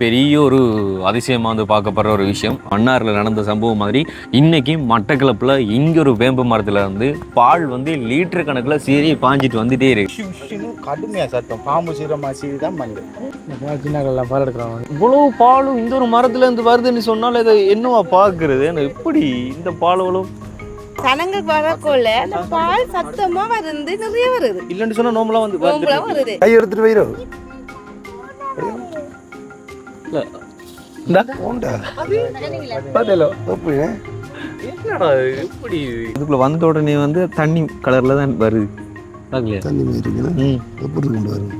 பெரிய ஒரு அதிசயமாக வந்து பார்க்கப்படுற ஒரு விஷயம். மன்னாரில் நடந்த சம்பவம் மாதிரி இன்னைக்கு மட்டக்களப்பில் இங்கே ஒரு வேம்பு மரத்தில் வந்து பால் வந்து லிட்டர் கணக்கில் சீறி பாஞ்சிட்டு வந்துட்டே இருக்கு. கடுமையாக சத்தம் பாம்பு சீரமாக சீரி தான் வந்து சின்னகள்லாம் பால் எடுக்கிறாங்க. இவ்வளோ பாலும் இந்த ஒரு மரத்துல இருந்து வருதுன்னு சொன்னால் இதை என்னவா பார்க்கறது? எப்படி இந்த பாலும் சனங்க வரக்குள்ள அந்த பால் சத்தமா வந்து நிறைய வருது. இல்லைன்னு சொன்னா நோம்பலாம் வந்து வருது. கை எடுத்துட்டு போயிடும். இதுக்குள்ள வந்த உடனே வந்து தண்ணி கலர்ல தான் வருது. தண்ணி எப்படி கொண்டு வரும்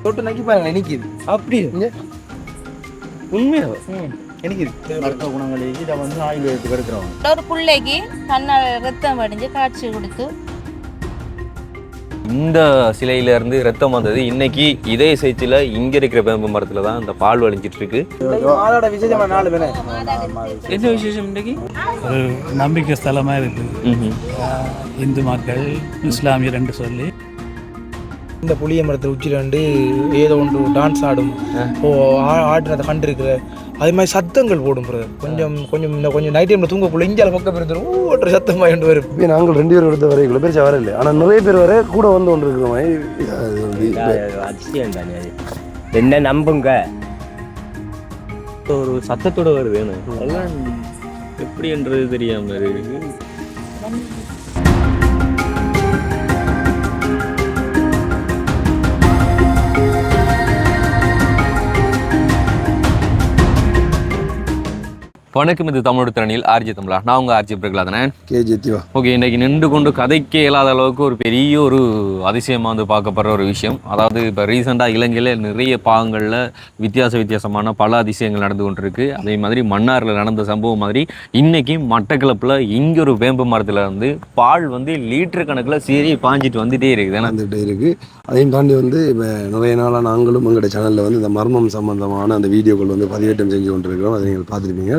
தொட்டு நக்கி பாருங்க நினைக்குது. அப்படி உண்மையா மருத்துவ குணங்கள் இதை வந்து ஆயுர்வேதத்துக்கு எடுக்கிறோம். ஒரு பிள்ளைக்கு கண்ணால் ரத்தம் அடிஞ்சு காய்ச்சி கொடுத்து இந்த சிலையில இருந்து ரத்தம் வந்தது. இன்னைக்கு இதே சைச்சில் இங்க இருக்கிற வேம்பு மரத்துல தான் இந்த பால் வலிஞ்சிட்டு இருக்கு. என்ன விசேஷம் இன்னைக்கு? ஒரு நம்பிக்கை ஸ்தலமா இருக்கு. இந்து மக்கள் இஸ்லாமியர் என்று சொல்லி இந்த புளிய மரத்தை உச்சில வந்து ஏதோ ஒன்று டான்ஸ் ஆடும். ஆடுறத கண்டு இருக்கிற அது மாதிரி சத்தங்கள் போடும். கொஞ்சம் கொஞ்சம் இந்த கொஞ்சம் நைட் டைமில் தூங்கக்குள்ள இந்தியாவில் பக்கம் இருந்துடும் ஓட்டுற சத்தமாக கொண்டு வரும். இப்போ நாங்கள் 2 பேர் எடுத்த வரை இவ்வளோ பேர் வரல, ஆனால் நிறைய பேர் வர கூட வந்து கொண்டு இருக்கிற மாதிரி அதிசயம் தானே. அது என்ன நம்புங்க ஒரு சத்தத்தோட வருது. அதெல்லாம் எப்படி என்றது தெரியாம இருக்கு. வணக்கம், இது தமிழோட திறனில் ஆர்ஜி தமிழா. நான் உங்கள் ஆர்ஜி பிரகலாதனே. ஓகே, இன்றைக்கி நின்று கொண்டு கதைக்க இயலாத அளவுக்கு ஒரு பெரிய ஒரு அதிசயமாக வந்து பார்க்கப்படுற ஒரு விஷயம். அதாவது இப்போ ரீசெண்டாக இலங்கையில் நிறைய பாகங்களில் வித்தியாசமான பல அதிசயங்கள் நடந்து கொண்டிருக்கு. அதே மாதிரி மன்னாரில் நடந்த சம்பவம் மாதிரி இன்றைக்கி மட்டக்களப்பில் இங்கே ஒரு வேம்பு மரத்தில் வந்து பால் வந்து லிட்டர் கணக்கில் சீறி பாஞ்சிட்டு வந்துகிட்டே இருக்குது. வந்துகிட்டே இருக்குது. அதையும் தாண்டி வந்து இப்போ நிறைய நாளாக நாங்களும் எங்களுடைய சேனலில் வந்து இந்த மர்மம் சம்பந்தமான அந்த வீடியோக்கள் வந்து பதிவேற்றம் செஞ்சு கொண்டிருக்கிறோம். அதை நீங்கள் பார்த்துருப்பீங்க.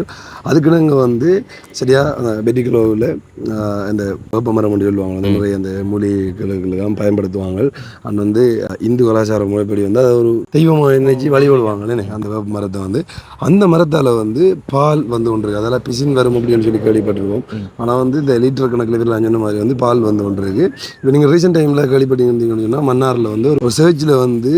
அதுக்கு நாங்கள் வந்து சரியாக அந்த பெட்டிக்குலோவில் இந்த வேப்ப மரம் கொண்டு சொல்லுவாங்க. அந்த மாதிரி அந்த மூலிகளுக்கெல்லாம் பயன்படுத்துவாங்க. அண்ட் வந்து இந்து கலாச்சார முறைப்படி வந்து அதை ஒரு தெய்வமாக நினைச்சு வழிபடுவாங்கன்னு அந்த வேப்ப மரத்தை வந்து அந்த மரத்தால் வந்து பால் வந்து கொண்டு இருக்கு. அதெல்லாம் பிசின் வரும் அப்படின்னு சொல்லி கேள்விப்பட்டிருக்கோம். ஆனால் வந்து இந்த லிட்டர் கணக்கில் இதில் அஞ்சன மாதிரி வந்து பால் வந்து கொண்டு இருக்கு. இப்போ நீங்கள் ரீசெண்ட் டைமில் கேள்விப்பட்டிருந்தீங்கன்னு சொன்னால் மன்னாரில் வந்து ஒரு சர்ச்சில் வந்து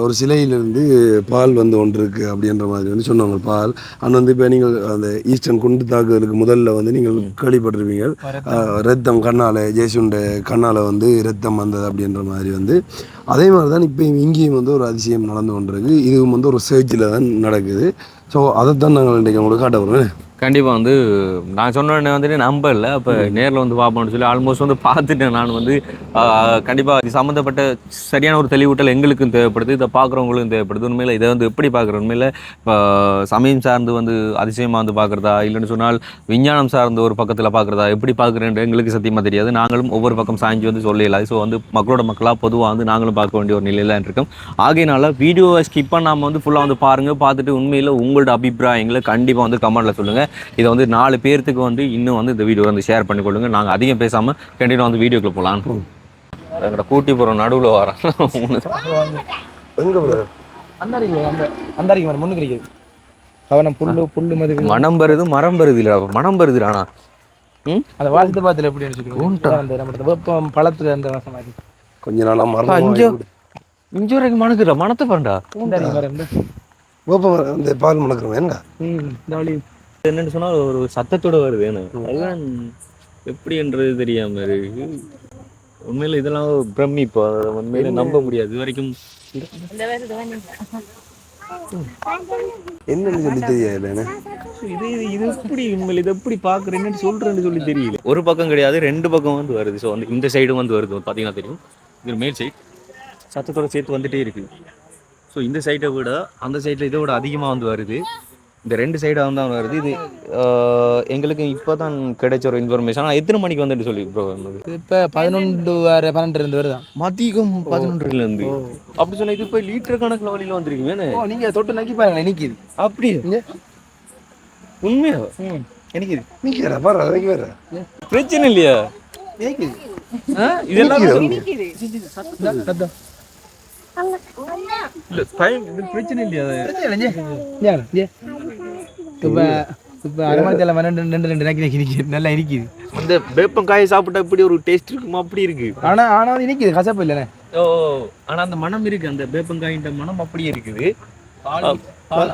ஒரு சிலையிலிருந்து பால் வந்து ஒன்று இருக்கு அப்படின்ற மாதிரி வந்து சொன்னாங்க. பால் அண்ட் வந்து இப்போ நீங்கள் அந்த ஈஸ்டர்ன் குண்டு தாக்குதலுக்கு முதல்ல வந்து நீங்கள் கேள்விப்பட்டிருப்பீங்க. ரத்தம் கண்ணால் ஜேசுண்ட கண்ணால் வந்து ரத்தம் வந்தது அப்படின்ற மாதிரி வந்து அதே மாதிரி தான் இப்போ இங்கேயும் வந்து ஒரு அதிசயம் நடந்து கொண்டிருக்கு. இதுவும் வந்து ஒரு சர்ச்சில் தான் நடக்குது. ஸோ அதைத்தான் நாங்கள் இன்றைக்கு உங்களுக்கு காட்ட போகிறோம். கண்டிப்பாக வந்து நான் சொன்னேன் வந்துட்டு நம்பல. அப்போ நேரில் வந்து பார்ப்போம்னு சொல்லி ஆல்மோஸ்ட் வந்து பார்த்துட்டேன். நான் வந்து கண்டிப்பாக இது சம்மந்தப்பட்ட சரியான ஒரு தெளிவூட்டல் எங்களுக்கும் தேவைப்படுது, இதை பார்க்குறவங்களுக்கும் தேவைப்படுது. உண்மையில் இதை வந்து எப்படி பார்க்குறோம், உண்மையில் இப்போ சமயம் சார்ந்து வந்து அதிசயமாக வந்து பார்க்குறதா இல்லைன்னு சொன்னால் விஞ்ஞானம் சார்ந்த ஒரு பக்கத்தில் பார்க்குறதா எப்படி பார்க்குறேன் எங்களுக்கு சத்தியமாக தெரியாது. நாங்களும் ஒவ்வொரு பக்கம் சாய்ஞ்சி வந்து சொல்லலாம். ஸோ வந்து மக்களோட மக்களாக பொதுவாக வந்து நாங்களும் பார்க்க வேண்டிய ஒரு நிலையில் இருக்கோம். ஆகையினால வீடியோவை ஸ்கிப் பண்ணாமல் வந்து ஃபுல்லாக வந்து பாருங்கள். பார்த்துட்டு உண்மையில் உங்களோட அபிப்பிராயங்களை கண்டிப்பாக வந்து கமெண்ட்டில் சொல்லுங்கள். இதை வந்து 4 பேர்த்துக்கு வந்து இன்னும் வந்து இந்த வீடியோ வந்து ஷேர் பண்ணி கொள்ளுங்க. நாங்கள் அதிகம் பேசாமல் கண்டிப்பாக வந்து வீடியோக்குள்ள போகலான்னு எங்கள்கிட்ட கூட்டி போகிறோம். நடுவில் வரேன். மனம் வருது மரம் வருது இல்லை மனம் வருது. ஆனால் அந்த வாழ்த்து பாத்துல எப்படி பழத்துல அந்த கொஞ்ச நாளா மரம் இஞ்சு வரைக்கும் மணக்குற மனத்தை பண்ணா அந்த பால் மணக்குறோம். என்னன்னு சொன்னா ஒரு சத்தத்தோட வருது. அதெல்லாம் எப்படி என்றது தெரியாம இருக்கு. உண்மையில இதெல்லாம் பிரமிப்பா, உண்மையில நம்ப முடியாது. இது வரைக்கும் என்னன்னு சொல்லி தெரியாது. இது எப்படி உண்மையில இதை எப்படி பாக்குறேன்னு சொல்றேன்னு சொல்லி தெரியல. ஒரு பக்கம் கிடையாது, 2 பக்கம் வந்து வருது. ஸோ வந்து இந்த சைடும் வந்து வருது. பார்த்தீங்கன்னா தெரியும், இது மேல் சைடு சத்தத்தோட சேர்த்து வந்துட்டே இருக்கு. ஸோ இந்த சைடை விட அந்த சைடில் இதை விட அதிகமாக வந்து வருது. இந்த 2 சைடாக வந்து தான் வருது. இது எங்களுக்கு இப்போ தான் கிடைச்ச ஒரு இன்ஃபர்மேஷன். ஆனால் எத்தனை மணிக்கு வந்துட்டு சொல்லி இப்போ 11-12 வருதான் மதியம் 11 அப்படி சொன்ன. இது இப்போ லிட்டர் கணக்கில் வழியில் வந்துருக்கீங்க. நீங்கள் தொட்டு நக்கி பாருங்க நினைக்குது. அப்படி உண்மையா நினைக்குது. பிரச்சனை இல்லையா? இதெல்லாம் இல்ல டைம் இது பிரச்சனை இல்லையா இப்போ அரைமணத்தில் ரெண்டு நினைக்கிறேன் நல்லா இருக்குது. அந்த வேப்பங்காயை சாப்பிட்டா இப்படி ஒரு டேஸ்ட் இருக்குமா? அப்படி இருக்கு. ஆனால் இருக்குது கசப்பு இல்லைண்ணே. ஓ ஆனா அந்த மனம் இருக்கு, அந்த வேப்பங்காயின் மனம் அப்படியே இருக்குது. பால்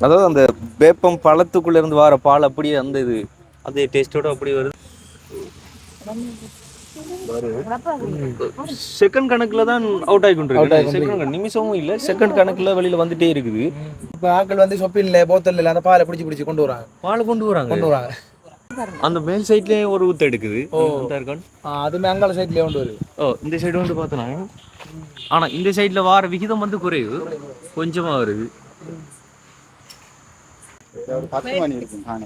அதாவது அந்த வேப்பம் பழத்துக்குள்ள இருந்து வர பால் அப்படியே அந்த இது அதே டேஸ்டோட அப்படி வருது. செகண்ட் கணக்குல தான் அவுட் ஆகி கொண்டிருக்கு. நிமிஷமும் இல்ல, செகண்ட் கணக்குல வெளியில வந்துட்டே இருக்குது. இப்போ ஆட்கள் வந்து சொப்பின்ல போத்தல்ல அந்த பாலை பிடிச்சி கொண்டு வராங்க. பால் கொண்டு வராங்க. அந்த மேல் சைட்லயே ஒரு ஊத்து எடுக்குது. அதுமே அங்கால சைட்லயே கொண்டு வருது. இந்த சைடு வந்து பார்த்தோன்னா, ஆனா இந்த சைட்ல வார விகிதம் வந்து குறைவு, கொஞ்சமா வருது.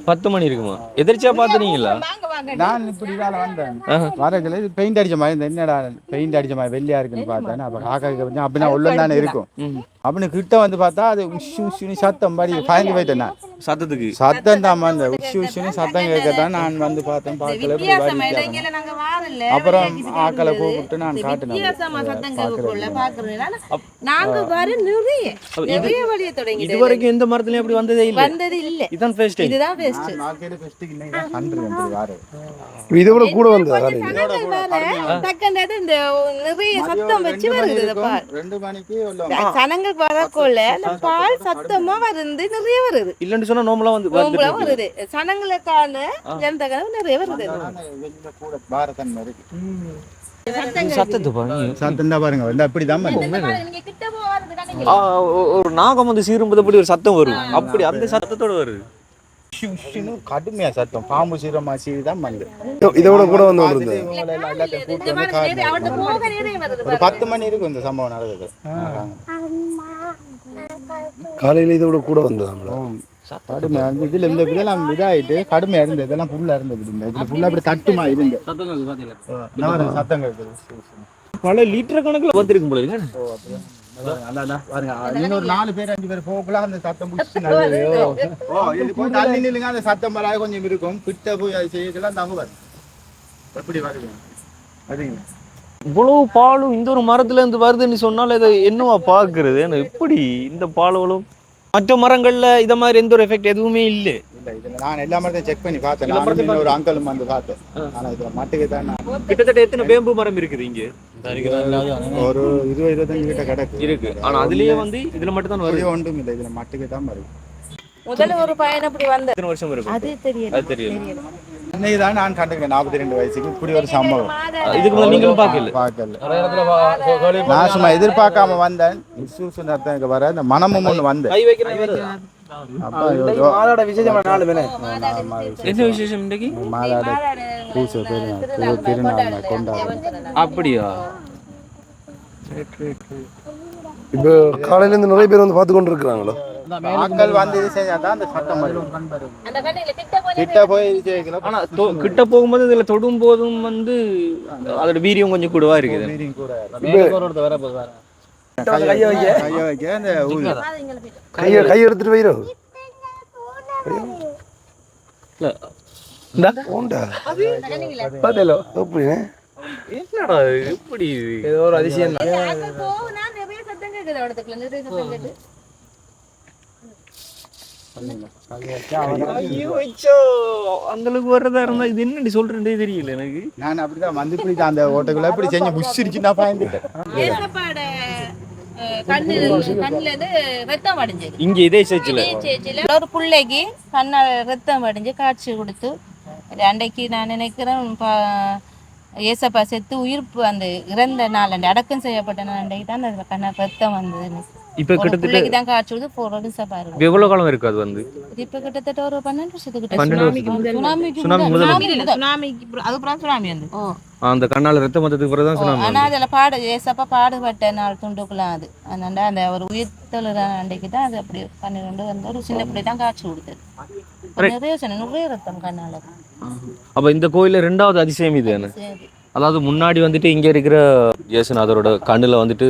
10 மணி இருக்குமா? எதிர்ச்சியா பாத்துறீங்களா? நான் இப்படி வேலை வந்தேன் வரதுல இது பெயிண்ட் அடிச்ச மாதிரி இந்த என்னடா பெயிண்ட் அடிச்ச மாதிரி வெள்ளையா இருக்குன்னு பார்த்தேன். அப்ப காக்காக்கு கொஞ்சம் அப்படின்னா உள்ள தானே இருக்கும் அப்படின்னு கிட்ட வந்து பார்த்தா அது உஷு உஷுன்னு சத்தம் மாதிரி பயந்து போயிட்டேன். நான் சத்தம் தான் அந்த உஷு உஷுன்னு சத்தம் கேட்கத்தான் நான் வந்து பார்த்தேன். பார்க்கல அப்புறம் ஆக்களை கூப்பிட்டு நான் காட்டினேன். இது வரைக்கும் எந்த மரத்துலயும் அப்படி வந்ததே இல்ல. இதான் ஃபர்ஸ்ட் டைம். இதை விட கூட வந்ததா? சனங்கள் வரக்குள்ள அந்த பால் சத்தமா வருது, நிறைய வருது. இல்லன்னு சொன்னா நார்மலா வந்து வருது. சனங்களுக்கான ஜனதகன நிறைய வருது. சத்தம் தான் பாருங்க வந்து அப்படிதான் ஒரு நாகம் வந்து சீரும்போது அப்படி ஒரு சத்தம் வரும். அப்படி அந்த சத்தத்தோட வருது. கடுமையா சத்தம் பாம்பு சீரமா சீரி தான் வந்து இதோட கூட வந்து ஒரு 10 மணி இருக்கும் இந்த சம்பவம் நடக்குது. காலையில இதோட கூட வந்தது. கடுமையா இருந்து இதுல இந்த இதெல்லாம் இதாயிட்டு கடுமையா இருந்தது. இதெல்லாம் ஃபுல்லா இருந்தது. இதுல ஃபுல்லா அப்படி தட்டுமா இருந்து சத்தம் கேட்குது. பல லிட்டர் கணக்குல வந்திருக்கும் போல இருக்கு. இன்னொரு 4 பேர் 5 பேர் போகலாம் அந்த சத்தம் தள்ளி நில்லுங்க. அந்த சத்தம் வராது கொஞ்சம் இருக்கும். கிட்ட போய் அது செய்யலாம் தங்குவார். எப்படி வருது அதுங்க இவ்வளவு பாலும் இந்த ஒரு மரத்துல இருந்து வருதுன்னு சொன்னால இதை என்னவா பாக்குறது? இப்படி இந்த பாலும் மற்ற மரங்கள்ல இத மாதிரி எந்த ஒரு எஃபெக்ட் எதுவுமே இல்லை. இதுல நான் எல்லா மரத்தையும் செக் பண்ணி பார்த்தேன். ஒரு அங்கிளும் வந்து பார்த்தேன். ஆனா இதுல மட்டுக்கு தான் கிட்டத்தட்ட எத்தனை வேம்பு மரம் இருக்குது இங்க? ஒரு 20-25 கிட்ட கிடக்கு இருக்கு. ஆனா அதுலயே வந்து இதுல மட்டும் தான் வருது. ஒன்றும் இல்லை. இதுல மட்டுக்கு தான் வருது. முதல்ல ஒரு பையன் அப்படி வந்த எத்தனை வருஷம் இருக்கும்? அது தெரியல. இன்னைக்குதான் நான் கண்டுக்கிறேன் 42 வயசுக்கு இப்படி ஒரு சம்பவம். இதுக்கு முதல்ல நீங்களும் பார்க்கல? நான் சும்மா எதிர்பார்க்காம வந்தேன். இங்க வர இந்த மனமும் ஒண்ணு வந்தேன். மாதாட விசேஷமா நாலு பேனே. என்ன விசேஷம் இன்னைக்கு? மாதாட பூசை திருநாள் கொண்டாடுறோம். அப்படியா? இப்போ காலையில இருந்து நிறைய பேர் வந்து பார்த்து கொண்டு இருக்கிறாங்களோ. ஆட்கள் வந்து இது செஞ்சாதான் அந்த சத்தம் வரும். கிட்ட போய் செய்யலாம். ஆனா கிட்ட போகும்போது இதுல தொடும் போதும் வந்து அதோட வீரியம் கொஞ்சம் கூடவா இருக்குது. கை எடுத்துட்டு போயிரு. என்னடா இப்படி ஏதோ ஒரு அதிசயம். அந்த அளவுக்கு வர்றதா இருந்தா இது என்னடி சொல்றேன்டே தெரியல எனக்கு. நான் அப்படிதான் வந்து இப்படி அந்த ஓட்டைக்குள்ள இப்படி செஞ்சு புஷ்டிச்சு நான் பயந்துட்டேன். இங்க இதே சேர்ச்சில ஒரு பிள்ளைக்கு கண்ணால் ரத்தம் அடைஞ்சு காட்சி கொடுத்து அன்றைக்கு நான் நினைக்கிறேன் ஏசப்பா செத்து உயிர்ப்பு அந்த இறந்த நாள் அன்றை அடக்கம் செய்யப்பட்ட நாள் அன்றைக்கு தான் அந்த கண்ணால் ரத்தம் வந்தது. இப்ப கிட்டத்தட்ட தான் காட்சி கொடுத்து 4 வருஷம் பாருங்க. எவ்வளவு காலம் இருக்கு அது வந்து? இப்ப கிட்டத்தட்ட ஒரு 12 வருஷத்துக்கு சுனாமி வந்து அந்த கண்ணால ரத்தம் வந்ததுக்கு பிறகு தான் சுனாமி. ஆனா அதுல ஏசப்பா பாடுபட்ட நாள் துண்டுக்குலாம் அது. அதனால அந்த ஒரு உயிர் தொழில் அன்றைக்கு தான் அது அப்படி 12 வந்து ஒரு சின்ன பிள்ளை தான் காட்சி கொடுத்தது. நிறைய ரத்தம் கண்ணால. அப்ப இந்த கோயில 2வது அதிசயம் இது என்ன? அதாவது முன்னாடி வந்துட்டு இங்க இருக்கிற இயேசுநாதரோட கண்ணுல வந்துட்டு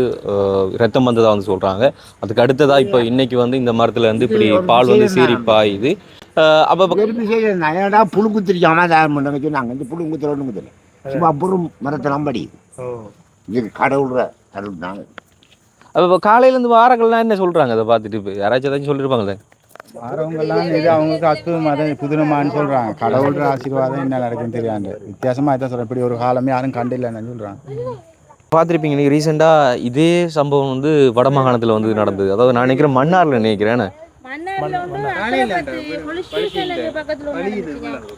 ரத்தம் வந்ததா வந்து சொல்றாங்க. அதுக்கு அடுத்ததா இப்ப இன்னைக்கு வந்து இந்த மரத்துல இருந்து இப்படி பால் வந்து சீறி பாயுது. அப்ப புழுங்குத்திரிக்காம தயார் பண்ணுறாங்க. நாங்கள் இந்த புழுங்குத்துறோன்னு சும்மா அப்புறம் மரத்தை நம்படி இது கடவுள்ற அருள் நாங்கள் அப்போ இப்போ காலையிலேருந்து வாரங்கள்லாம் என்ன சொல்கிறாங்க அதை பார்த்துட்டு இப்போ யாராச்சும் ஏதாச்சும் சொல்லியிருப்பாங்களே? வரவங்கெல்லாம் இது அவங்களுக்கு அற்புதமாக தான் புதுனமான்னு சொல்கிறாங்க. கடவுள்ற ஆசீர்வாதம் என்ன நடக்குன்னு தெரியாது. வித்தியாசமாக இதான் சொல்கிறேன். இப்படி ஒரு காலமே யாரும் கண்டில்லைன்னு சொல்கிறாங்க. பார்த்துருப்பீங்க நீங்கள் ரீசெண்டாக இதே சம்பவம் வந்து வடமாகாணத்தில் வந்து நடந்தது. அதாவது நான் நினைக்கிறேன் மன்னாரில் நினைக்கிறேன்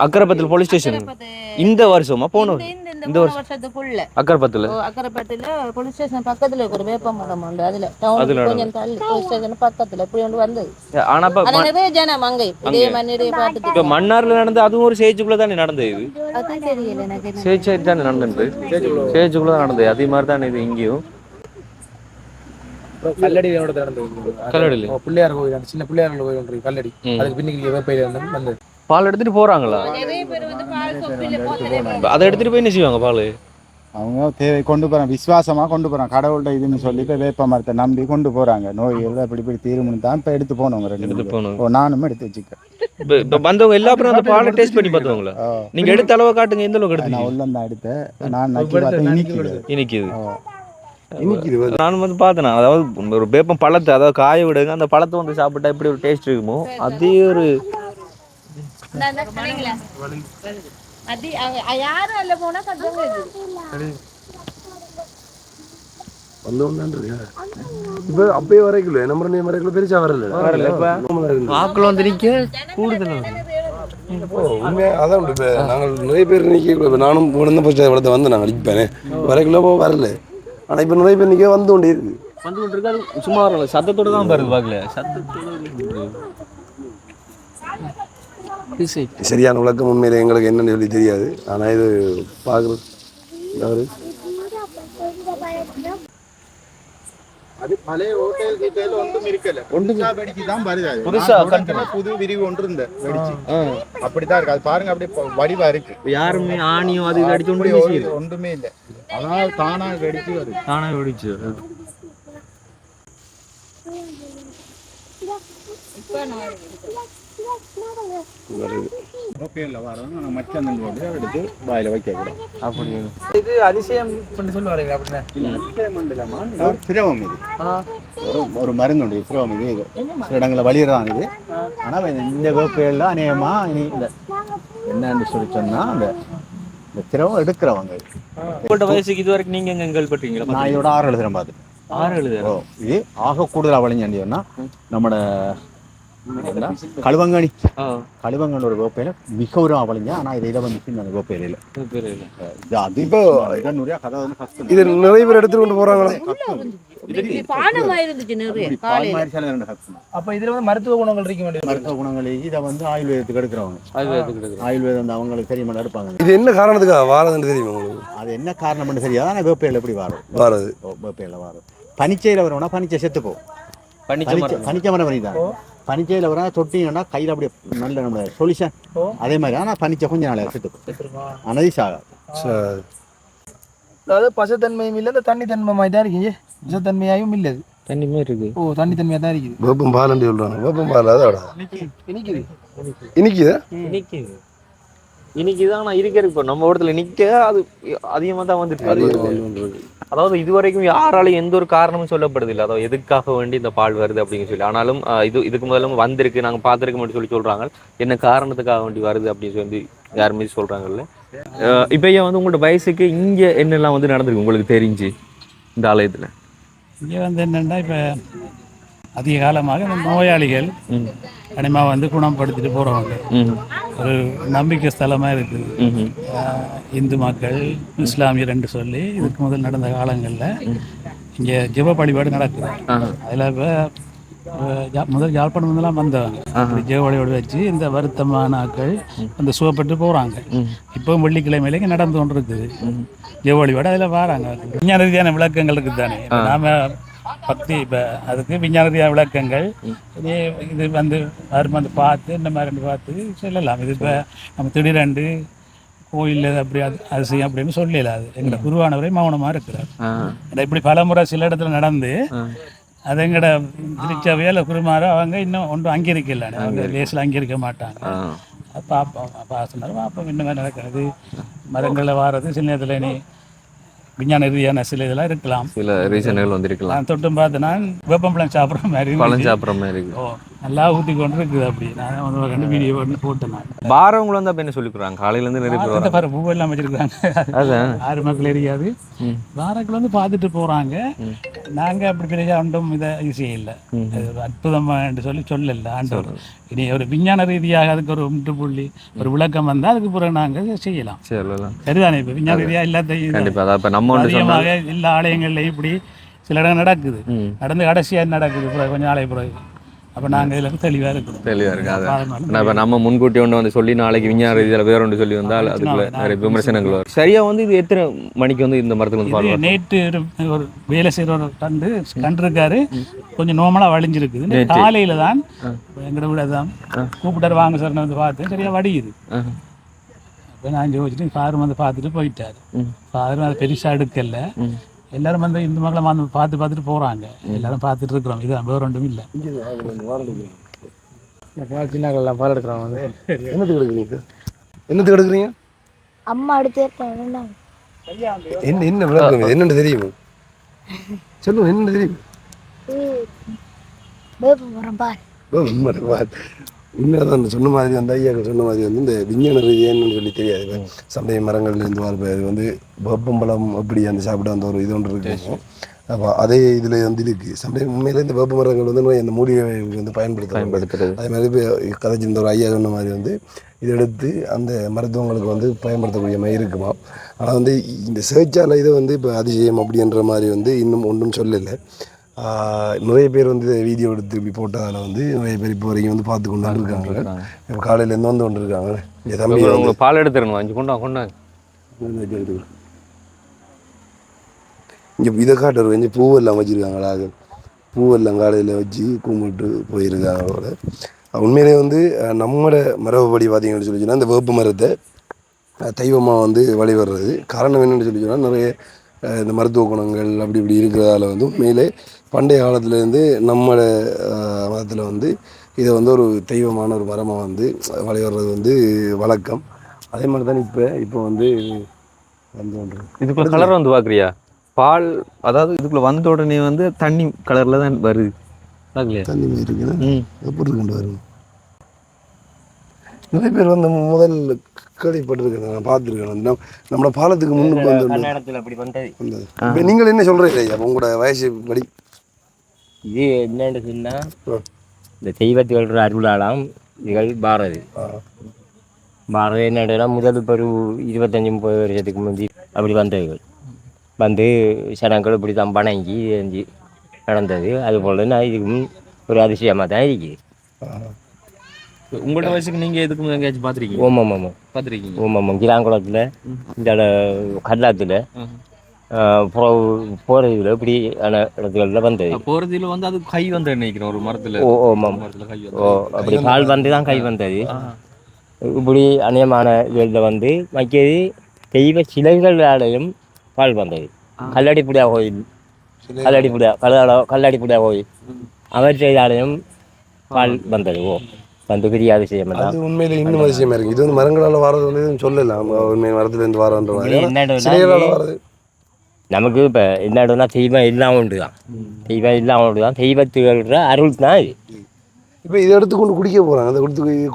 அக்கரைப்பத்தில் போலீஸ் ஸ்டேஷன் இந்த வருஷமா போன இந்த வருஷத்துக்குள்ள அக்கரைப்பத்தில் போலீஸ் ஸ்டேஷன் பக்கத்துல ஒரு வேப்பமரம் உண்டு. அதுல டவுன் கொஞ்சம் தள்ளி போலீஸ் ஸ்டேஷன் பக்கத்துல இப்படி ஒன்று வந்தது. ஆனா நிறைய ஜனம் அங்கே இதே மாதிரி நிறைய பார்த்துட்டு இப்போ மன்னார்ல நடந்து அதுவும் ஒரு சேஜுக்குள்ள தானே நடந்தது. இது அது தெரியல எனக்கு. சேஜ் தானே நடந்தது, சேஜுக்குள்ள தான் நடந்தது. அதே மாதிரி தானே இது இங்கேயும் கல்லடி நடந்தது. கல்லடியில் பிள்ளையார் கோயில், சின்ன பிள்ளையார் கோயில் ஒன்று கல்லடி. அதுக்கு பின்னுக்கு வேப்பையில வந்து பால் எடுத்துட்டு போறாங்களா? நிறைய பேர் வந்து பால் சொப்பில போத்தலே அதை எடுத்துட்டு போய் என்ன செய்வாங்க? பால் அவங்க தேவை கொண்டு போகிறாங்க, விசுவாசமாக கொண்டு போகிறாங்க. கடவுள்கிட்ட இதுன்னு சொல்லி இப்போ வேப்ப மரத்தை நம்பி கொண்டு போகிறாங்க. நோய்கள் அப்படி இப்படி தீருமுன்னு தான் இப்போ எடுத்து போனவங்க. ரெண்டு போனோம், நானும் எடுத்து வச்சுக்கேன். இப்போ வந்தவங்க எல்லா பேரும் அந்த பாலை டேஸ்ட் பண்ணி பார்த்தவங்களா? நீங்கள் எடுத்த அளவு காட்டுங்க, எந்த அளவுக்கு எடுத்து? நான் உள்ளம் தான் எடுத்தேன். நான் நக்கி பார்த்தேன், இனிக்குது. நானும் வந்து பார்த்தேன். அதாவது ஒரு வேப்பம் பழத்தை, அதாவது காய விடுங்க, அந்த பழத்தை வந்து சாப்பிட்டா எப்படி ஒரு டேஸ்ட் இருக்குமோ அதே ஒரு யாரும் அல்ல போனா கட்டுங்க. இப்போ அப்பயே வரைக்குள்ள நம்ம வரைக்குள்ள பெருசா வரல. ஆக்கள் வந்து நிற்க கூடுதல் உண்மையாக அதான் இப்போ நாங்கள் நிறைய பேர் நிற்க, நானும் உடனே போய் இடத்த வந்து நாங்கள் நிற்பேனே வரைக்குள்ள வரல. ஆனால் இப்போ நிறைய பேர் நிற்க வந்து கொண்டே இருக்கு. வந்து கொண்டு இருக்கு. அது சும்மா வரல, சத்தத்தோடு தான் வருது. பார்க்கல சத்தத்தோடு. சரியான விளக்கம் உண்மையில எங்களுக்கு என்னன்னு சொல்லி தெரியாது. ஆனால் இது பார்க்குறது அது பழைய ஹோட்டல் கீட்டல் ஒன்றும் இருக்கல. வெடிச்சு தான் வருது. புதுசா புது விரிவு ஒன்று இருந்த வெடிச்சு அப்படித்தான் இருக்கு. அது பாருங்க, அப்படியே வடிவா இருக்கு. யாருமே ஆணியும் அது இது அடிச்சு ஒன்றுமே இல்லை. அதனால தானா வெடிச்சு வருது. தானா வெடிச்சு எடுத்து வாயில வைக்க கூடாது. அப்படி இது அதிசயம் சொல்லுவாங்க. அப்படின்னா திரவம் இது ஒரு மருந்து உண்டு. திரவம் இது சில இடங்களில் வலியுறதான் இது. ஆனால் இந்த வேப்பையில் அநேகமா இனி இந்த என்னன்னு சொல்லி சொன்னா அந்த திரவம் எடுக்கிறவங்க. உங்கள்கிட்ட வயசுக்கு இது வரைக்கும் நீங்க எங்க கேள்விப்பட்டீங்களா? நான் இதோட 6 எழுதுறேன் பார்த்து. 6 எழுதுறோம். இது ஆக கூடுதலாக வளைஞ்சா நம்மட கழுவங்கணி ஒரு கோப்பையில மிக ஒரு அவளிங்க. ஆனா இதை வந்து அந்த கோப்பையில இல்ல. இப்போ இது நிறைய பேர் எடுத்துட்டு கொண்டு போறாங்களா? அப்ப இதுல வந்து மருத்துவ குணங்கள் இருக்க வேண்டிய மருத்துவ குணங்கள் இதை வந்து ஆயுர்வேதத்துக்கு எடுக்கிறவங்க. ஆயுர்வேதம் வந்து அவங்களுக்கு தெரியுமா எடுப்பாங்க. இது என்ன காரணத்துக்காக வாரதுன்னு தெரியுமா உங்களுக்கு? அது என்ன காரணம்னு தெரியாது. ஆனா வேப்பையில எப்படி வாரது வேப்பையில வாரம் பனிச்சையில வரும்னா பனிச்சை செத்துப்போ. பனிச்சை மரம் வரைதான் பனிச்சையில் வர தொட்டிங்கன்னா கையில் அப்படியே நல்ல நம்ம சொல்யூஷன் அதே மாதிரி. ஆனால் பனிச்சை கொஞ்சம் நாள் செத்துக்கும். அனதிஸ் ஆகாது. அதாவது பசத்தன்மையும் இல்லை, இந்த தண்ணி தன்மை மாதிரி தான் இருக்கீங்க. பசத்தன்மையாகவும் இல்லை, தண்ணிமே இருக்கு. ஓ தண்ணி தன்மையாக தான் இருக்குது. வேப்பம் பால் சொல்றாங்க. வேப்பம் பால் அதோட இனிக்குது. இன்னைக்குதான் நான் இருக்கிறேன். இப்போ நம்ம இடத்துல நிற்க அது அதிகமாக தான் வந்துட்டு. அதாவது இதுவரைக்கும் யாராலையும் எந்த ஒரு காரணமும் சொல்லப்படுது இல்லை. அதாவது எதுக்காக வேண்டி இந்த பால் வருது அப்படின்னு சொல்லி. ஆனாலும் இதுக்கு முதல்ல வந்திருக்கு, நாங்கள் பார்த்துருக்க மட்டும் சொல்றாங்க. என்ன காரணத்துக்காக வேண்டி வருது அப்படின்னு சொல்லி யாருமே சொல்றாங்கல்ல. இப்போ ஏன் வந்து உங்களோட வயசுக்கு இங்கே என்னெல்லாம் வந்து நடந்திருக்கு உங்களுக்கு தெரிஞ்சு இந்த ஆலயத்தில்? இங்கே வந்து என்னென்னா இப்போ அதிக காலமாக இந்த நோயாளிகள் கனிமா வந்து குணப்படுத்திட்டு போகிறவங்க ஒரு நம்பிக்கை ஸ்தலமாக இருக்குது. இந்து மக்கள் இஸ்லாமியர் என்று சொல்லி இதுக்கு முதல் நடந்த காலங்களில் இங்கே ஜெப வழிபாடு நடக்குது. அதில் இப்போ முதல் யாழ்ப்பாணம் வந்தெல்லாம் வந்தவங்க ஜெப வழிபாடு வச்சு இந்த வருத்தமான ஆட்கள் அந்த சுகப்பட்டு போகிறாங்க. இப்போ வெள்ளிக்கிழமையில இங்கே நடந்து கொண்டு இருக்குது ஜெப வழிபாடு. அதில் வராங்க. விஞ்ஞான ரீதியான விளக்கங்கள் இருக்குது தானே. நாம பக்தி இப்போ அதுக்கு விஞ்ஞான ரீதியான விளக்கங்கள் இது வந்து யாரும் வந்து பார்த்து இந்த மாதிரி பார்த்து சொல்லலாம். இது இப்போ நம்ம திடீரெண்டு கோயிலில் அப்படி அது செய்யும் அப்படின்னு சொல்லல. அது எங்களோட குருவானவரே மௌனமாக இருக்கிறார். இப்படி பல முறை சில இடத்துல நடந்து அது எங்கட திருச்சபையில் குருமாரோ அவங்க இன்னும் ஒன்றும் அங்கீகரிக்கல. அவங்க லேசில் அங்கீகரிக்க மாட்டாங்க. பாப்போம் சொன்னார். பாப்போம் இந்த மாதிரி நடக்கிறது. மரங்களில் வாரது சில நேரத்தில் நீ விஞ்ஞான ரீதியான சில இதெல்லாம் இருக்கலாம். சில ரீசன்கள் வந்திருக்கலாம். நான் தொட்டும் பார்த்து நான் வேப்பம்பழம் சாப்பிட்ற மாதிரி பழம் சாப்பிட்ற மாதிரி இருக்கு. ஓ நல்லா ஊற்றி கொண்டு இருக்குது. அப்படி நான் வந்து ரெண்டு வீடியோ பண்ணி போட்டேன். நான் பாரவங்களை வந்து அப்போ என்ன சொல்லிக்கிறாங்க காலையிலேருந்து நிறைய பேர் பாரு பூ எல்லாம் வச்சிருக்காங்க. அதான் ஆறு மக்கள் எரியாது வாரங்கள் வந்து பார்த்துட்டு போகிறாங்க. நாங்கள் அப்படி பெரிய ஒன்றும் இதை ஈஸியாக இல்லை. அது ஒரு அற்புதமாக என்று சொல்லல ஆண்டவர். இனி ஒரு விஞ்ஞான ரீதியாக அதுக்கு ஒரு முற்றுப்புள்ளி ஒரு விளக்கம் வந்தால் அதுக்கு பிறகு நாங்கள் செய்யலாம். சரிதானே? இப்போ விஞ்ஞான ரீதியாக எல்லாத்தையும் கண்டிப்பாக இப்போ நம்ம அதிகமாக எல்லா ஆலயங்கள்லையும் இப்படி சில இடம் நடக்குது. நடந்து கடைசியாக நடக்குது கொஞ்சம் ஆலய பிறகு. அப்போ நாங்கள் இதில் தெளிவாக இருக்கணும். தெளிவாக இருக்காது. ஆனால் இப்போ நம்ம முன்கூட்டி ஒன்று வந்து சொல்லி நாளைக்கு விஞ்ஞான ரீதியில் வேற ஒன்று சொல்லி வந்தால் அதுக்குள்ள நிறைய விமர்சனங்கள் வரும். சரியாக வந்து இது எத்தனை மணிக்கு வந்து இந்த மரத்துக்கு வந்து பாருங்க. நேற்று ஒரு வேலை செய்கிறவர் கண்டிருக்காரு. கொஞ்சம் நோமலாக வலிஞ்சிருக்குது. காலையில் தான் எங்கட விட தான் கூப்பிட்டாரு வாங்க சார் வந்து பார்த்தேன். சரியாக வடியுது. இப்போ நான் யோசிச்சுட்டு ஃபாதர் வந்து பார்த்துட்டு போயிட்டார். ஃபாதரும் அதை பெருசாக எடுக்கல. எல்லாரும் வந்து இந்த மக்களை வந்து பார்த்துட்டு போகிறாங்க. எல்லாரும் பார்த்துட்டு இருக்கிறோம். இதுதான் வேறு ஒன்றும் இல்லை. சின்னங்கள்லாம் பால் எடுக்கிறோம் வந்து என்னத்துக்கு எடுக்கிறீங்க? அம்மா அடுத்து என்ன விளக்கம் என்னென்னு தெரியும் சொல்லுங்க. என்ன தெரியும்? உண்மையாக சொன்ன மாதிரி அந்த ஐயாக்கள் சொன்ன மாதிரி வந்து இந்த விஞ்ஞான ரீதியானு சொல்லி தெரியாது. சமய மரங்கள்லேருந்து வரப்போ வந்து வேப்பம்பழம் அப்படி அந்த சாப்பிட அந்த ஒரு இது ஒன்று இருக்கு. அப்போ அதே இதில் வந்து இருக்குது. சமயம் உண்மையிலே இந்த வேப்ப மரங்கள் வந்து அந்த மூலிகைகளுக்கு வந்து பயன்படுத்துறது. அதே மாதிரி இப்போ கதைச்சிருந்த ஒரு ஐயா சொன்ன மாதிரி வந்து இதை எடுத்து அந்த மருத்துவங்களுக்கு வந்து பயன்படுத்தக்கூடிய மாதிரி இருக்குமா. ஆனால் வந்து இந்த சேர்ச்சால் இதை வந்து இப்போ அதிசயம் அப்படின்ற மாதிரி வந்து இன்னும் ஒன்றும் சொல்லலை. நிறைய பேர் வந்து வீடியோ எடுத்து இப்படி போட்டதால் வந்து நிறைய பேர் இப்போ வரைக்கும் வந்து பார்த்து கொண்டு இருக்காங்க. இப்போ காலையிலேருந்து வந்து கொண்டு இருக்காங்க. என் தம்பி உங்களுக்கு பால் எடுத்துருங்க அஞ்சு கொண்டாங்க. இங்கே இதை காட்டுறது கொஞ்சம் பூவெல்லாம் வச்சுருக்காங்களா. பூவெல்லாம் காலையில் வச்சு கும்பிட்டு போயிருக்காங்க. அவரோட உண்மையிலே வந்து நம்மளோட மரபுப்படி பார்த்தீங்கன்னு சொல்லி சொன்னால் இந்த வேப்ப மரத்தை தெய்வமாக வந்து வழிபடுறது. காரணம் என்னென்னு சொல்லி சொன்னால் நிறைய இந்த மருத்துவ குணங்கள் அப்படி இப்படி இருக்கிறதால வந்து உண்மையிலே பண்டைய காலத்துலேருந்து நம்மளோட மதத்தில் வந்து இதை வந்து ஒரு தெய்வமான ஒரு மரமாக வந்து வழிபடுறது வந்து வழக்கம். அதே மாதிரி தான் இப்போ வந்து இதுக்குள்ள கலர் வந்து பார்க்குறியா பால், அதாவது இதுக்குள்ள வந்த உடனே வந்து தண்ணி கலரில் தான் வருது. தண்ணி இருக்குன்னா எப்படி இருக்குன்னு வரும். நிறைய பேர் வந்து முதல் கேள்விப்பட்டிருக்கேன், நான் பார்த்துருக்கேன். நம்மளோட பாலத்துக்கு முன்னுக்கு வந்து இப்போ நீங்கள் என்ன சொல்கிறீங்க ஐயா உங்களோட வயசு படி? இது என்னன்னு சொன்னால் இந்த தெய்வத்துகள் அருளாலாம் இதுகள் பாரதி என்னடா முதல் இப்போ ஒரு 25-30 வருஷத்துக்கு முந்தி அப்படி வந்ததுகள் வந்து சனங்கள் இப்படி தான் வணங்கி நடந்தது. அதுபோல் நான் இதுக்கும் ஒரு அதிசயமாக தான் இருக்குது. உங்களோட வயசுக்கு நீங்கள் எதுக்கு எங்கேயாச்சும் பார்த்துருக்கீங்க? ஓமாம் பார்த்துருக்கீங்க. ஓமாம் கிராங்குளத்தில் இந்த கல்லாத்தில் போகிறதுல இப்படி இடத்துல வந்தது. போகிறதுல வந்து அது கை வந்து நினைக்கிறேன் ஒரு மரத்தில். அப்படி பால் வந்து தான் கை வந்தது. இப்படி அநேகமான இதில் வந்து மற்றது தெய்வ சிலைகளாலையும் பால் வந்தது. கல்லடிப்புடியா கோயில் கல்லடிப்புடியா கோயில் அவர் செய்தாலையும் பால் வந்தது. வந்து பெரிய அதிசயம். அது உண்மையில இன்னும் அதிசயமா இருக்கு. இது வந்து மரங்களால் வரது வந்து சொல்லலாம். உண்மை மரத்துலேருந்து வரது நமக்கு இப்போ என்னடனா தெய்வம் எல்லாம் உண்டு தான். தெய்வம் எல்லாம் உண்டு தான். தெய்வத்துகள அருள் தான் இது. இப்போ இதை எடுத்துக்கொண்டு குடிக்க போகிறாங்க. அதை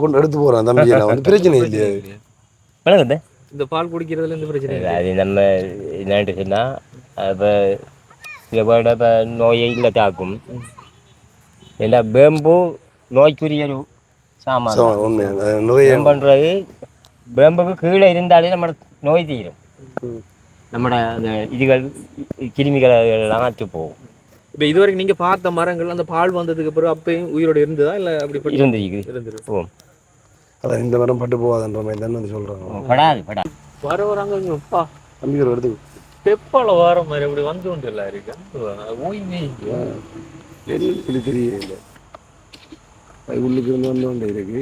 கொண்டு எடுத்து போகிறாங்க. தம்பி வந்து பிரச்சனை இல்லையா வணக்கத்தை இந்த பால் குடிக்கிறதுல எந்த பிரச்சனை இல்லை. அது நம்ம என்னன்னு சொன்னால் இப்போ இதை இப்போ நோயை இல்லை தாக்கும். ஏன்னா பேம்பு நோய்க்குரிய சாமான் பண்ணுறது. பேம்புக்கு கீழே இருந்தாலே நம்ம நோய் தீரும். நம்மட அந்த இதுகள் கிருமிகள் எல்லாம் அச்சு போகும். இப்போ இதுவரைக்கும் நீங்கள் பார்த்த மரங்கள் அந்த பால் வந்ததுக்கு பிறகு அப்பயும் உயிரோடு இருந்ததா இல்லை அப்படி இருந்துருக்கும்? அதான் இந்த மரம் பட்டு போகாதுன்ற மாதிரி தானே வந்து சொல்கிறாங்க. படாது வராங்க அப்பா தம்பிகள் எடுத்து தெப்பால வர மாதிரி அப்படி வந்து கொண்டு இல்லை இருக்கு. ஓய்மே தெரியல உள்ளுக்கு இருந்து வந்து கொண்டு இருக்கு.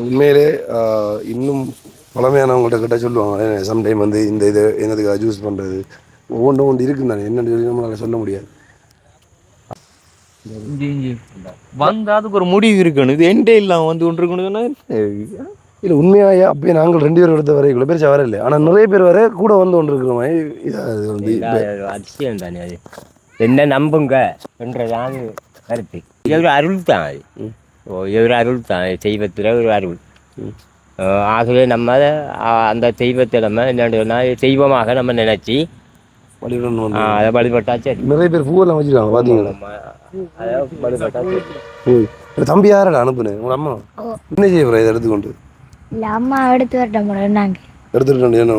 உண்மையிலே இன்னும் பழமையானவங்கள்ட்ட கிட்ட சொல்லுவாங்க. சம்டைம் வந்து இந்த இதை என்னதுக்காக ஜூஸ் பண்ணுறது ஒவ்வொன்றும் ஒன்று இருக்குன்னு தானே என்னென்னு சொல்லி நம்மளால் சொல்ல முடியாது. வந்தா அதுக்கு ஒரு முடிவு இருக்கணும். இது என்டே இல்லாமல் வந்து கொண்டு இருக்கணும். இல்லை உண்மையாக அப்பயே நாங்கள் 2 பேர் எடுத்த வரைக்குள்ள பெருசாக வரல. ஆனால் நிறைய பேர் வர கூட வந்து கொண்டு இருக்கிற மாதிரி இது வந்து அதிசயம் தானே அது. என்ன நம்புங்க என்றதான் கருத்து. இது ஒரு அருள் தான் அது. இது ஒரு அருள் தான், தெய்வத்தில் ஒரு அருள். ஆகவே நம்ம அந்த தெய்வத்தை நம்ம என்ன தெய்வமாக நம்ம நினைச்சி வழிபடணும். அதை வழிபட்டா சரி. நிறைய பேர் பூவெல்லாம் வச்சுருக்காங்க பார்த்தீங்களா? அதை வழிபட்டா சரி. தம்பி யாரடா அனுப்புனேன்? உங்கள் அம்மா என்ன செய்ய போகிற இதை எடுத்துக்கொண்டு? இல்லை அம்மா எடுத்து வரட்டோம் நாங்கள் எடுத்துகிட்டு என்ன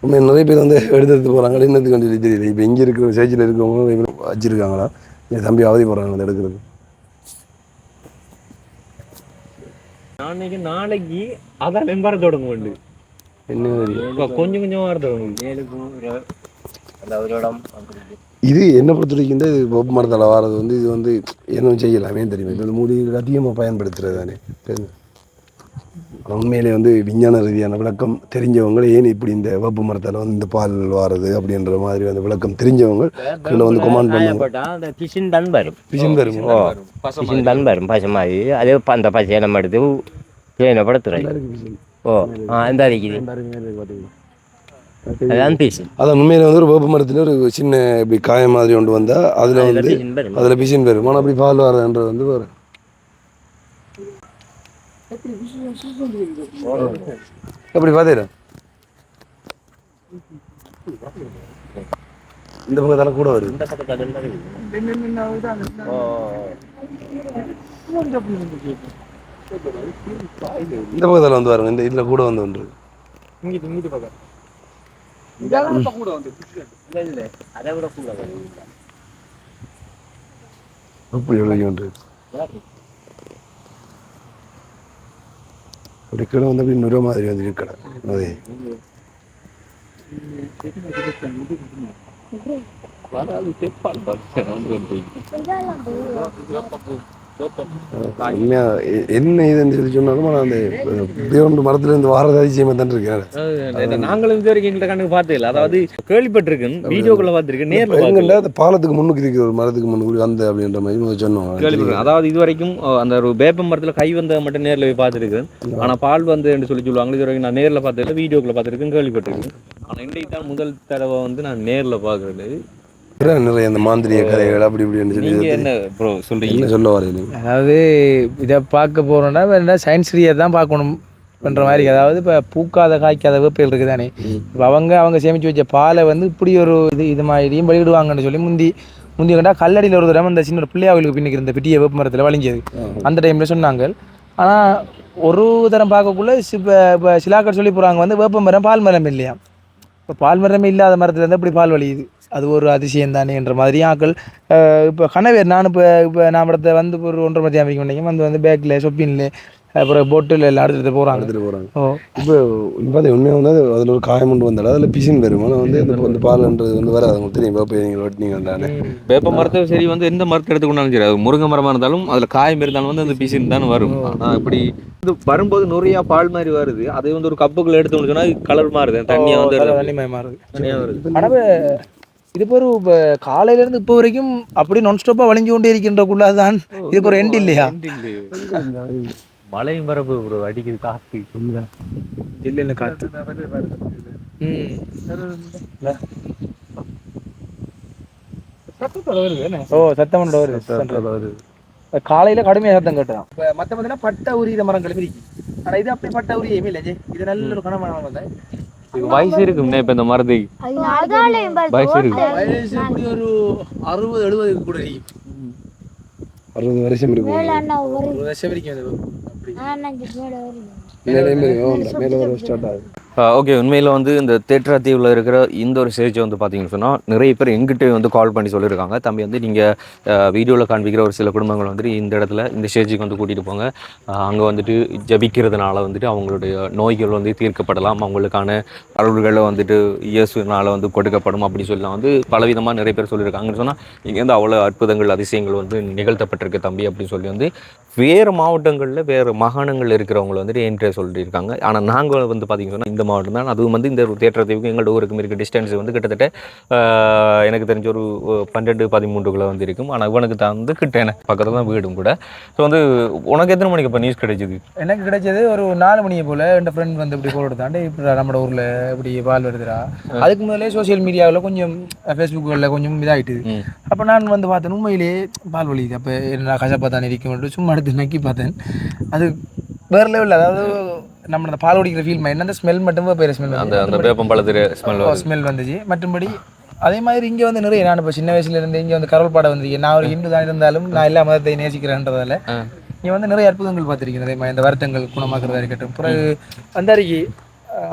உண்மை நிறைய பேர் வந்து எடுத்து போகிறாங்க. என்னத்துக்கு கண்டு தெரியல. இப்போ இங்கே இருக்கிற சேர்ச்சியில் இருக்கிறவங்க வச்சுருக்காங்களா? என் தம்பி அவதி போகிறாங்க அதை எடுக்கிறது. நாளைக்கு அதான் வெம்பார தொடங்க உண்டு. என்ன கொஞ்சம் கொஞ்சமாக வரது இது என்ன பொறுத்த வரைக்கும் இது வேப்ப மரத்தால் வாரது வந்து இது வந்து என்ன செய்யலாமே தெரியுமா? இது வந்து மூலிகைகள் அதிகமாக பயன்படுத்துறது தானே. உண்மையிலே வந்து விஞ்ஞான ரீதியான விளக்கம் தெரிஞ்சவங்க ஏன் இப்படி இந்த வேப்ப மரத்தால் வந்து இந்த பால் வாரது அப்படின்ற மாதிரி அந்த விளக்கம் தெரிஞ்சவங்க கீழே வந்து கொமாண்ட் பண்ணுவாங்க. பிசின் தான் வரும். பிசின் வரும். பிசின் தான் வரும் பசை மாதிரி. அதே அந்த பசையை நம்ம எடுத்து தேனப்படுத்துறோம். அந்த இருக்குது அதான் பிசின். அதான் உண்மையில வந்து ஒரு வேப்ப மரத்தில் ஒரு சின்ன இப்படி காயம் மாதிரி கொண்டு வந்தால் அதில் வந்து அதில் பிசின் வரும். ஆனால் அப்படி பால் வாரதுன்றது வந்து வேறு. எப்படி பார்த்தீரா? இந்த பக்கத்தால கூட வருது. இந்த பக்கத்தால வந்து பாருங்க. இந்த இதுல கூட வந்து ஒன்று அப்படி ஒன்று அப்படி கீழே வந்து அப்படி நுர மாதிரி வந்து இருக்கடா. அதே என்ன இதுன்னு சொல்லி சொன்னாலும் அந்த பேருந்து மரத்துல இருந்து வாரது அதிசயமா தான் இருக்கேன். நாங்களும் இது வரைக்கும் எங்கள்கிட்ட கண்ணுக்கு பார்த்ததில்லை. அதாவது கேள்விப்பட்டிருக்கேன், வீடியோக்குள்ள பார்த்துருக்கேன், நேரில் அந்த பாலத்துக்கு முன்னுக்கு இருக்கிற ஒரு மரத்துக்கு முன்னுக்கு அந்த அப்படின்ற மாதிரி சொன்னோம். கேள்விப்பட்டிருக்கேன். அதாவது இது வரைக்கும் அந்த ஒரு வேப்ப மரத்துல கை வந்த மட்டும் நேரில் போய் பார்த்துருக்கேன். ஆனா பால் வந்து என்று சொல்லி சொல்லுவாங்க. இது வரைக்கும் நான் நேரில் பார்த்ததில்லை, வீடியோக்குள்ள பார்த்துருக்கேன், கேள்விப்பட்டிருக்கேன். ஆனா இன்றைக்கு தான் முதல் தடவை வந்து நான் நேரில் பார்க்கறது. நிறைய அந்த மாந்திரிய கதைகள் அப்படி இப்படின்னு சொல்லி என்ன ப்ரோ சொல்றீங்க? என்ன சொல்ல வரீங்க? அதாவது இதை பார்க்க போகிறோன்னா என்ன சயின்ஸ் ரீதியாக தான் பார்க்கணும் பண்ணுற மாதிரி. அதாவது இப்போ பூக்காத காய்க்காத வேப்பைகள் இருக்குது தானே. இப்போ அவங்க சேமித்து வச்ச பாலை வந்து இப்படி ஒரு இது மாதிரியும் வெளியிடுவாங்கன்னு சொல்லி முந்தி கண்டா கல்லடியில் ஒரு தடவை அந்த சின்ன ஒரு பிள்ளையாவுக்கு பின்னுக்கு இருந்த பெட்டிய வேப்ப மரத்தில் வளைஞ்சது அந்த டைமில் சொன்னாங்க. ஆனால் ஒரு தரம் பார்க்கக்குள்ள இப்போ சிலாக்கர் சொல்லி போகிறாங்க வந்து வேப்ப மரம் பால் மரம் இல்லையா. இப்போ பால் மரமே இல்லாத மரத்துலேருந்து இப்படி பால் வலியுது. அது ஒரு அதிசயம் தானே என்ற மாதிரி ஆக்கள். இப்போ கனவேர் நான் இப்போ நான் படத்தை வந்து ஒரு 1.5 மணி நேரம் வந்து பேக்கில் ஷொப்பின்ல அப்புறம் போட்டில் எல்லாம் எடுத்துகிட்டு போகிறாங்க. இப்போ பார்த்தீங்க உண்மையாக வந்து அதில் ஒரு காயம் கொண்டு வந்தாலும் அதில் பிசின் வரும். ஆனால் வந்து இந்த பால்ன்றது வந்து வராது. உங்களுக்கு தெரியும் வேப்ப நீங்கள் வெட்டினீங்கன்றானே. வேப்ப மரத்தை சரி வந்து எந்த மரத்தை எடுத்துக்கொண்டாலும் சரி, அது முருங்கை மரமாக இருந்தாலும் அதில் காயம் இருந்தாலும் வந்து அந்த பிசின் தானே வரும். ஆனால் இப்படி இது வரும்போது நிறையா பால் மாதிரி வருது. அதை வந்து ஒரு கப்புக்குள்ள எடுத்து சொன்னால் கலர் மாறுது, தண்ணியாக வந்து தண்ணிமயம் மாறுது, தண்ணியாக வருது. ஆனால் இது ஒரு இப்போ காலையிலேருந்து இப்போ வரைக்கும் அப்படி நான் ஸ்டாப்பாக வளைஞ்சு கொண்டே இருக்கின்றக்குள்ளதான் இதுக்கு ஒரு எண்ட் இல்லையா? மழையும் வரப்பு ஒரு அடிக்குது, காற்று இல்லை காற்று. சத்தம் வருது. காலையில கடுமையாக சத்தம் கேட்டுதான். இப்போ மற்ற பார்த்தீங்கன்னா பட்டை உரிய மரங்களும் இருக்கு. ஆனால் இது அப்படி பட்டை உரியுமே இல்லை. இது நல்ல ஒரு கனமான மரம். வயசு இருக்கும்னே இப்ப இந்த மரத்துக்கு வயசு இருக்கு. வயசு இப்படி ஒரு 60-70 கூட இருக்கும். 60 வருஷம் இருக்கும். 60 வருஷம் வரைக்கும் ஓகே. உண்மையில் வந்து இந்த தேற்றா தீவில் இருக்கிற இந்த ஒரு ஸ்டேஜ் வந்து பார்த்தீங்கன்னு சொன்னால் நிறைய பேர் எங்கிட்ட வந்து கால் பண்ணி சொல்லியிருக்காங்க, தம்பி வந்து நீங்கள் வீடியோவில் காண்பிக்கிற ஒரு சில குடும்பங்கள் வந்துட்டு இந்த இடத்துல இந்த ஸ்டேஜுக்கு வந்து கூட்டிகிட்டு போங்க, அங்கே வந்துட்டு ஜபிக்கிறதுனால வந்துட்டு அவங்களுடைய நோய்கள் வந்து தீர்க்கப்படலாம், அவங்களுக்கான அருள்களை வந்துட்டு இயேசுனால வந்து கொடுக்கப்படும் அப்படி சொல்லலாம் வந்து பலவிதமாக நிறைய பேர் சொல்லியிருக்காங்கன்னு சொன்னால் இங்கே வந்து அவ்வளோ அற்புதங்கள் அதிசயங்கள் வந்து நிகழ்த்தப்பட்டிருக்கு தம்பி அப்படின்னு சொல்லி வந்து வேறு மாவட்டங்களில் வேறு மாகாணங்களில் இருக்கிறவங்களை வந்துட்டு என்கிட்ட சொல்லியிருக்காங்க. ஆனால் நாங்கள் வந்து பார்த்தீங்கன்னா இந்த மாவட்டம் தான். அதுவும் வந்து இந்த தேற்றத்தீவுக்கு எங்களோட ஊருக்கும் இருக்க டிஸ்டன்ஸ் வந்து கிட்டத்தட்ட எனக்கு தெரிஞ்ச ஒரு 12-13 கிலோ வந்து இருக்கும். ஆனால் இவனுக்கு தான் வந்து கிட்ட எனக்கு பக்கத்தில் தான் வீடும் கூட. ஸோ வந்து உனக்கு எத்தனை மணிக்கு இப்போ நியூஸ் கிடைச்சிது? எனக்கு கிடைச்சது ஒரு 4 மணியை போல் என் ஃப்ரெண்ட் வந்து இப்படி போட்டு தாண்டி இப்படி நம்ம ஊரில் இப்படி பால் வருதுடா. அதுக்கு முதலே சோசியல் மீடியாவில் கொஞ்சம் ஃபேஸ்புக்கில் கொஞ்சம் இதாகிட்டுது. அப்போ நான் வந்து பார்த்தேன் உண்மையிலேயே பால் வலிக்குது. அப்போ என்ன கசப்பாக தான் இருக்கும் சும்மா எடுத்து நக்கி பார்த்தேன். அது வேறு லெவலில், அதாவது நம்ம அந்த பால் குடிக்கிற ஃபீல் என்ன அந்த ஸ்மெல் மட்டும் பேர் ஸ்மெல் அந்த வேப்பம்பழத்து ஸ்மெல் வந்துச்சு. மற்றபடி அதே மாதிரி இங்கே வந்து நிறைய நான் இப்போ சின்ன வயசுலேருந்து இங்கே வந்து கரோல் பாடம் வந்திருக்கேன். நான் ஒரு ஹிந்து தான் இருந்தாலும் நான் எல்லா மதத்தை நேசிக்கிறேன்றதால இங்கே வந்து நிறைய அற்புதங்கள் பார்த்துருக்கேன். அதே மாதிரி இந்த வருத்தங்கள் குணமாக்குறதா இருக்கட்டும். பிறகு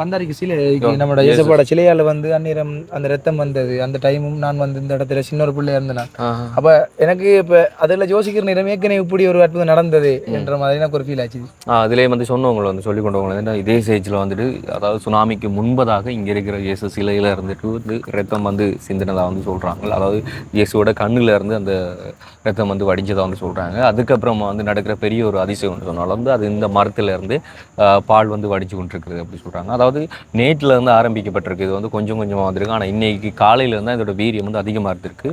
அந்தாரிக்கு சிலை நம்மளோட இயேசுவோட சிலையால் வந்து அந்நேரம் அந்த ரத்தம் வந்தது. அந்த டைமும் நான் வந்து இந்த இடத்துல சின்ன ஒரு பிள்ளையா இருந்தேன். அப்போ எனக்கு இப்போ அதில் யோசிக்கிற நேரம் ஏற்கனவே இப்படி ஒரு அற்புதம் நடந்தது என்ற மாதிரி எனக்கு ஒரு ஃபீல் ஆச்சு. அதிலே வந்து சொன்னவங்களை வந்து சொல்லி கொண்டவங்க இதே ஸ்டேஜில் வந்துட்டு, அதாவது சுனாமிக்கு முன்பதாக இங்கே இருக்கிற இயேசு சிலையில் இருந்துட்டு வந்து ரத்தம் வந்து சிந்தினதாக வந்து சொல்கிறாங்க. அதாவது இயேசுவோட கண்ணில் இருந்து அந்த ரத்தம் வந்து வடிஞ்சதாக வந்து சொல்கிறாங்க. அதுக்கப்புறமா வந்து நடக்கிற பெரிய ஒரு அதிசயம் சொன்னாலும் வந்து அது இந்த மரத்தில் இருந்து பால் வந்து வடிச்சு கொண்டிருக்குது அப்படி சொல்கிறாங்க. அதாவது நேற்றில் இருந்து ஆரம்பிக்கப்பட்டிருக்கு. இது வந்து கொஞ்சம் கொஞ்சமாக வந்திருக்கு. ஆனால் இன்னைக்கு காலையில் தான் இதோட வீரியம் வந்து அதிகமாக இருந்திருக்கு.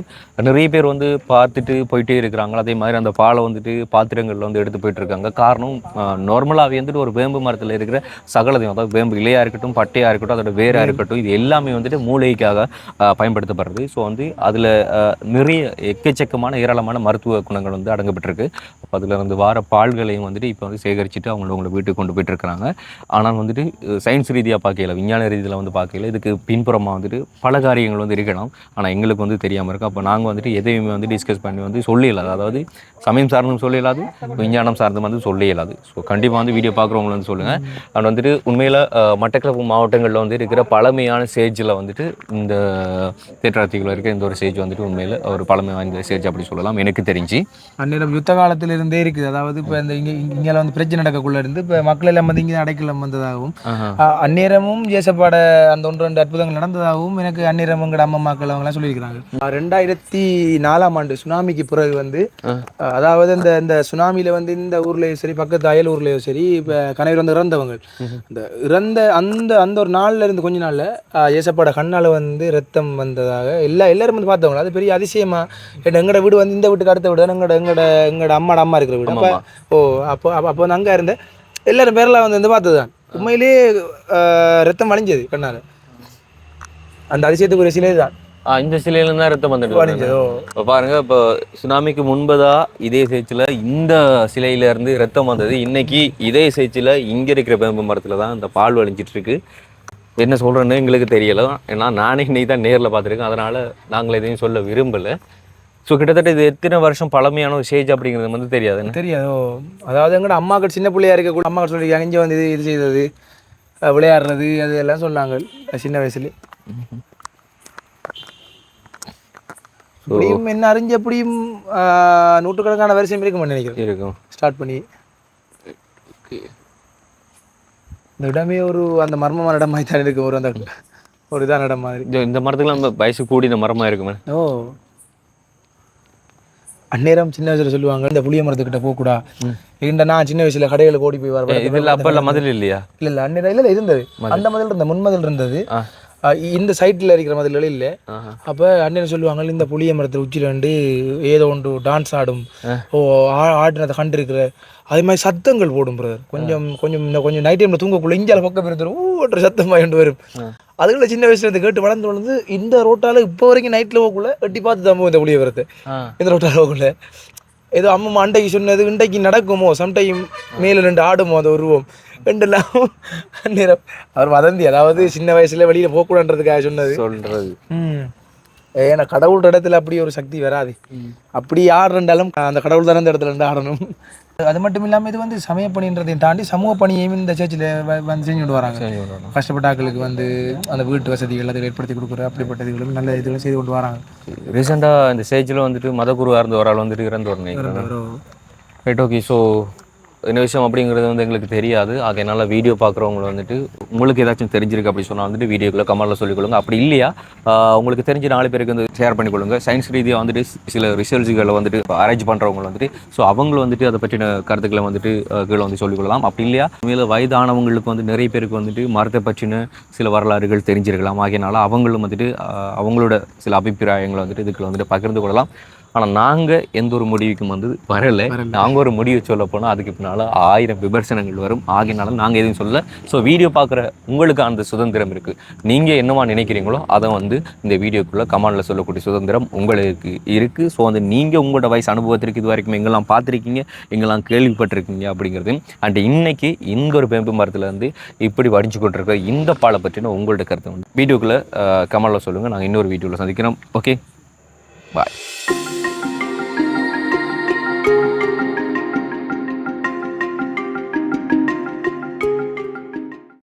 நிறைய பேர் வந்து பார்த்துட்டு போயிட்டே இருக்கிறாங்க. அதே மாதிரி அந்த பாலை வந்துட்டு பாத்திரங்களில் வந்து எடுத்து போயிட்டு இருக்காங்க. காரணம் நார்மலாகவே வந்துட்டு ஒரு வேம்பு மரத்தில் இருக்கிற சகலதையும், அதாவது வேம்பு இலையாக இருக்கட்டும், பட்டையாக இருக்கட்டும், அதோட வேராக இருக்கட்டும், இது எல்லாமே வந்துட்டு மூளைக்காக பயன்படுத்தப்படுறது. ஸோ வந்து அதில் நிறைய எக்கச்சக்கமான ஏராளமான மருத்துவ குணங்கள் வந்து அடங்கப்பட்டிருக்கு. அப்போ அதில் வந்து வார பால்களையும் வந்துட்டு இப்போ வந்து சேகரிச்சுட்டு அவங்கள வீட்டுக்கு கொண்டு போயிட்டு இருக்கிறாங்க. ஆனால் வந்துட்டு சயின்ஸ் ரீதியாக பார்க்கல, விஞ்ஞான ரீதியில் வந்து பார்க்கல, இதுக்கு பின்புறமாக வந்துட்டு பல காரியங்கள் வந்து இருக்கலாம். ஆனால் எங்களுக்கு வந்து தெரியாமல் இருக்குது. அப்போ நாங்கள் வந்துட்டு எதையுமே வந்து டிஸ்கஸ் பண்ணி வந்து சொல்லிடலாது. அதாவது சமயம் சார்ந்தும் சொல்லிடலாது, விஞ்ஞானம் சார்ந்தும் வந்து சொல்லிடலாது. ஸோ கண்டிப்பாக வந்து வீடியோ பார்க்குறவங்களும் வந்து சொல்லுங்கள். அண்ட் வந்துட்டு உண்மையில் மட்டக்களப்பு மாவட்டங்களில் வந்து இருக்கிற பழமையான சேஜில் வந்துட்டு இந்த தேற்றாத்திகளில் இருக்க இந்த ஒரு சேஜ் வந்துட்டு உண்மையில் ஒரு பழமை வாய்ந்த சேஜ் அப்படி சொல்லலாம் எனக்கு தெரிஞ்சு. அந்நேரம் யுத்த காலத்திலிருந்தே இருக்குது. அதாவது இப்போ இந்த இங்கே வந்து பிரச்சனை நடக்கக்குள்ள இருந்து இப்போ மக்கள் எல்லாம் வந்து இங்கே அடைக்கலம் வந்ததாகவும் அந்நேரமும் ஜேசப்பாட அந்த 1-2 அற்புதங்கள் நடந்ததாகவும் எனக்கு அந்நேரம் எங்கட அம்மாக்கள் அவங்களாம் சொல்லியிருக்கிறாங்க. 2004ஆம் ஆண்டு சுனாமிக்கு பிறகு வந்து அதாவது இந்த சுனாமியில் வந்து இந்த ஊர்லேயும் சரி, பக்கத்து அயல் ஊர்லேயும் சரி, இப்போ கணவர் வந்து இறந்தவங்க இறந்த அந்த ஒரு நாளில் இருந்து கொஞ்ச நாளில் ஏசப்பாட கண்ணால் வந்து ரத்தம் வந்ததாக எல்லாரும் வந்து பார்த்தவங்க. அது பெரிய அதிசயமா. எங்களோட வீடு வந்து இந்த வீட்டுக்கு அடுத்த வீடு தான் எங்களோட அம்மா இருக்கிற வீடு. அப்போ வந்து அங்கே இருந்த எல்லாரும் பேரெல்லாம் வந்து பார்த்தது தான். உண்மையிலேயே ரத்தம் வழிஞ்சது கண்ணால். அந்த அதிசயத்துக்குரிய சிலை தான். இந்த சிலையில தான் ரத்தம் வந்துட்டு இப்போ பாருங்க. இப்போ சுனாமிக்கு முன்பதா இதே சேச்சில் இந்த சிலையில இருந்து ரத்தம் வந்தது. இன்னைக்கு இதே சேச்சில் இங்கே இருக்கிற வேம்பு மரத்தில் தான் இந்த பால் வழிஞ்சிட்டு இருக்கு. என்ன சொல்கிறேன்னு எங்களுக்கு தெரியலை. ஏன்னா நானே இன்னைக்கு தான் நேரில் பார்த்துருக்கேன். அதனால் நாங்கள் எதையும் சொல்ல விரும்பலை. ஸோ கிட்டத்தட்ட இது எத்தனை வருஷம் பழமையான ஒரு ஸ்டேஜ் அப்படிங்கிறது வந்து தெரியாதோ. அதாவது எங்கள்ட அம்மாக்கள் சின்ன பிள்ளையா இருக்கக்கூட அம்மாக்கள் சொல்லி அணிஞ்சு வந்து இது செய்தது, விளையாடுறது, அது எல்லாம் சொன்னாங்க சின்ன வயசுலேயே. எப்படியும் என்ன அறிஞ்சு எப்படியும் நூற்றுக்கணக்கான வருஷம் இருக்கும்னு நினைக்கிறேன். இருக்கும் ஸ்டார்ட் பண்ணி. இந்த இடமே ஒரு அந்த மர்மமான இடம் மாதிரி தான் இருக்கு. ஒரு இதான இடம் மாதிரி. இந்த மரத்துக்குலாம் நம்ம வயசு கூடின மரமாக இருக்குமே. அந்நேரம் சின்ன வயசுல சொல்லுவாங்க இந்த புளிய மரத்துக்கிட்ட போகக்கூடா. நான் சின்ன வயசுல கடைகளுக்கு ஓடி போய் வரேன். இதில் அப்போ மதில் இல்லையா? இல்லை அந்நேரம் இல்லை இருந்தது. அந்த மதில் இருந்த முன்மதில் இருந்தது. இந்த சைட்டில் இருக்கிற மதில்கள் இல்லை. அப்போ அண்ணன் சொல்லுவாங்க இந்த புளிய மரத்தில் உச்சியில் வந்து ஏதோ ஒன்று டான்ஸ் ஆடும், ஆடினதை கண்டு இருக்கிற அதே மாதிரி சத்தங்கள் போடும் பிரதர். கொஞ்சம் நைட் டைமில் தூங்கக்குள்ள இஞ்சால பக்கம் இருந்துடும் ஓட்டுற சத்தம் வாங்கிட்டு வரும். அதுக்குள்ள சின்ன வயசுல இருந்து கேட்டு வளர்ந்து வளர்ந்து இந்த ரோட்டால இப்போ வரைக்கும் நைட்டில் போகக்குள்ள எட்டி பார்த்து தான் இந்த புளிய மரத்தை இந்த ரோட்டால போகக்குள்ள ஏதோ அம்மா அண்டைக்கு சொன்னது இன்றைக்கு நடக்குமோ, சம்டைம் மேலே 2 ஆடுமோ அதை உருவம் ரெண்டுலாம் நேரம் அவர் வதந்தி. அதாவது சின்ன வயசுல வெளியில போகக்கூடாதுன்றதுக்காக சொல்றது. ஏன்னா கடவுள் இடத்துல அப்படி ஒரு சக்தி வராது. அப்படி ஆடுறாலும் அந்த கடவுள் தானே அந்த இடத்துல இருந்து ஆடணும். அது மட்டும் இல்லாமல் இது வந்து சமய பணின்றதையும் தாண்டி சமூக பணியையும் இந்த சர்ச்சில் வந்து செஞ்சுட்டு வராங்க. கஷ்டப்பட்ட ஆட்களுக்கு வந்து அந்த வீட்டு வசதிகள் அதை ஏற்படுத்தி கொடுக்குற அப்படிப்பட்ட இதுகளும் நல்ல இதுகளும் செய்து கொண்டு வராங்க. ரீசெண்டாக இந்த ஸ்டேஜில் வந்துட்டு மதகுருவாக இருந்த ஒரு ஆள் வந்துட்டு இறந்து வரணும். Right, okay. ஸோ என்ன விஷயம் அப்படிங்கிறது வந்து எங்களுக்கு தெரியாது. அதனால வீடியோ பார்க்குறவங்க வந்துட்டு உங்களுக்கு ஏதாச்சும் தெரிஞ்சிருக்கு அப்படி சொன்னால் வந்துட்டு வீடியோக்குள்ளே கமெண்ட்டில் சொல்லிக்கொள்ளுங்க. அப்படி இல்லையா உங்களுக்கு தெரிஞ்ச 4 பேருக்கு வந்து ஷேர் பண்ணிக்கொள்ளுங்க. சயின்ஸ் ரீதியாக வந்துட்டு சில ரிசர்ச்சுகளை வந்துட்டு அரேஞ்ச் பண்ணுறவங்க வந்துட்டு ஸோ அவங்க வந்துட்டு அதை பற்றின கருத்துக்களை வந்துட்டு கீழே வந்து சொல்லிக்கொள்ளலாம். அப்படி இல்லையா மேலே வயதானவங்களுக்கு வந்து நிறைய பேருக்கு வந்துட்டு மரத்தை பற்றின சில வரலாறுகள் தெரிஞ்சிருக்கலாம். ஆகையினால அவங்களும் வந்துட்டு அவங்களோட சில அபிப்பிராயங்களை வந்துட்டு இதுக்குள்ள வந்துட்டு பகிர்ந்து கொள்ளலாம். ஆனால் நாங்கள் எந்த ஒரு முடிவுக்கும் வந்து வரலை. நாங்கள் ஒரு முடிவு சொல்ல போனால் அதுக்கு பின்னால் 1000 விமர்சனங்கள் வரும். ஆகினாலும் நாங்கள் எதுவும் சொல்லலை. ஸோ வீடியோ பார்க்குற உங்களுக்கு அந்த சுதந்திரம் இருக்குது. நீங்கள் என்னவா நினைக்கிறீங்களோ அதை வந்து இந்த வீடியோக்குள்ளே கமெண்டில் சொல்லக்கூடிய சுதந்திரம் உங்களுக்கு இருக்குது. ஸோ வந்து நீங்கள் உங்களோட வயசு அனுபவத்திற்கு இது வரைக்கும் எங்கெல்லாம் பார்த்துருக்கீங்க, எங்கெல்லாம் கேள்விப்பட்டிருக்கீங்க அப்படிங்கிறது. அண்ட் இன்னைக்கு இந்த ஒரு வேம்பு மரத்தில் வந்து இப்படி வடிஞ்சு கொண்டிருக்கிற இந்த பாலை பற்றின உங்களோட கருத்தை வந்து வீடியோக்குள்ளே கமெண்டில் சொல்லுங்கள். நாங்கள் இன்னொரு வீடியோவில் சந்திக்கிறோம். ஓகே, பாய்.